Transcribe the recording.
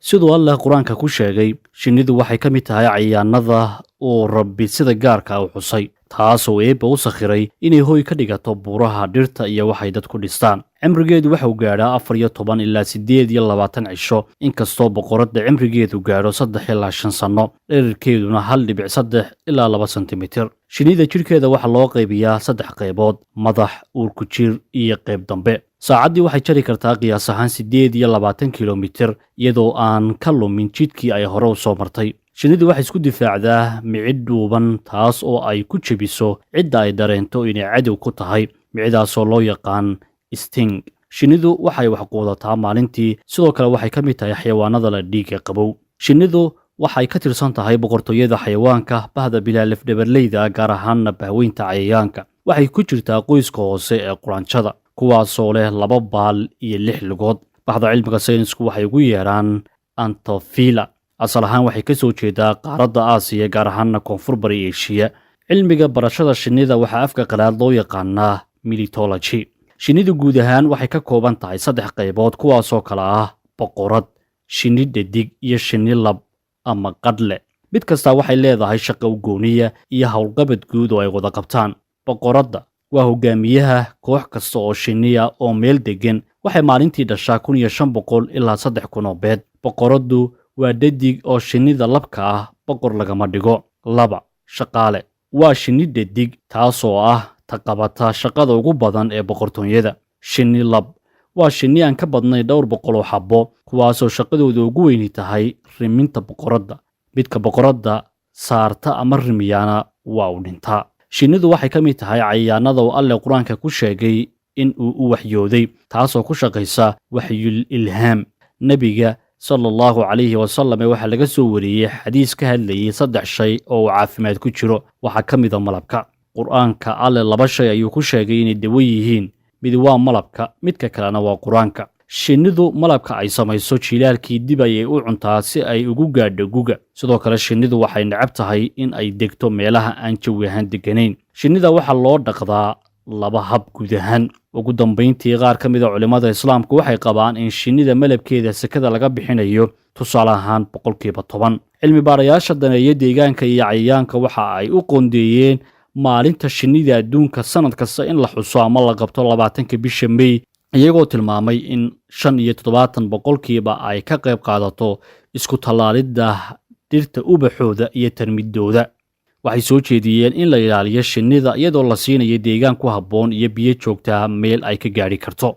sidoo Allah quraanka ku sheegay shinnidu waxay ka mid tahay cayayaanada oo Rabbi sida gaarka u xusay taasoo eebba u sakhiray inay hooy ka dhigato buuraha dhirta iyo waxay dadku dhistaan cimrigeedu waxa uu gaadhaa 14 ilaa 28 cisho inkastoo boqoradda cimrigeedu gaadho 3 ilaa 5 sano dhererkeeduna 1.3 ilaa 2 sentimitir shinnida jirkeeda waxa loo qaybiyaa 3 qaybood madax uurku jir iyo qayb dambe saacadii waxay jari kartaa qiyaas ahaan 28 kilomitir iyadoo aan ka lumin jidkii ay hore u soo martay shinnidu waxay isku difaacdaa micid dhuuban taas oo ay ku jebiso cidda ay dareento inay cadow ku tahay micidaasoo loo yaqaan sting shinnidu waxay wax quudataa maalintii sidoo kale waxay ka mid tahay xayawaanada la dhiiga qabow shinnidu waxay ka tirsan tahay boqortooyada xayawaanka bahda bilaalif dhabarleyda gaar ahaanna bahweynta cayayaanka waxay ku jirtaa qoyska hoose ee quraanjada kuwaasoo leh 2 baal iyo 6 lugood bahda cilmiga saynisku waxay ugu yeeraan Anthophila asal ahaan waxay ka soo jeedaa qaaradda Aasiya gaar ahaanna koonfur bari Aasiya cilmiga barashada shinnida waxa afka qalaad loo yaqaanaa militology shinnidu guud ahaan waxay ka kooban tahay 3 qaybood kuwaasoo kala ah boqorad shinni dhadig iyo shinni lab ama qadle mid kasta waxay leedahay shaqo u gooniya iyo hawlqabad guud oo ay wada qabtaan boqoradda waa hogaamiyaha koox kasta oo shinniya oo meel degan waxay maalintii dhashaa 1500 ilaa 3000 beed boqoraddu waa dhadig oo shinnida labka ah boqor lagama dhigo 2 shaqaale waa shinni dhadig taasoo ah taqabata shaqada ugu badan ee boqortooyada shinni lab waa shinni aan ka badnayn dhowr boqol oo xabbo kuwaasoo shaqadooda ugu weyn tahay riminta boqoradda midka boqoradda saarta ama rimiyana waa u dhintaa shinnidu waxay ka mid tahay cayayaanada oo Alle quraanka ku sheegay in uu u waxyooday taasoo ku shaqaysa waxyul ilhaam nabiga sallallahu alayhi wa sallam waxa laga soo wariyay xadiis ka hadlayay 3 shay oo caafimaad ku jiro waxa kamid ah malabka quraanka Alle 2 shay ayuu ku sheegay inay dawo yihiin mid waa malabka midka kalena waa quraanka shinnidu malabka ay samayso jilaalkii dib ayay u cuntaa si ay ugu gaadho guga sidoo kale shinnidu waxay necab tahay in ay degto meelaha aan jawi ahaan deganayn shinnida waxa loo dhaqdaa 2 hab guud ahaan ugu dambeyntii qaar ka mid ah culimada islaamku waxay qabaan in shinnida malabkeeda sakada laga bixinayo tusaale ahaan 10% cilmi baarayaasha daneeya deegaanka iyo cayayaanka waxa ay u qoondeeyeen maalinta shinnida adduunka sanad kasta in la xuso ama la qabto 20 bisha May iyagoo tilmaamay in 75% ay ka qayb qaadato isku talaalidda dhirta ubaxooda iyo tarmidooda waxay soo jeediyeen in la ilaaliyo shinnida iyadoo la siinayo deegaan ku habboon iyo biyo joogta meel ay ka gaari karto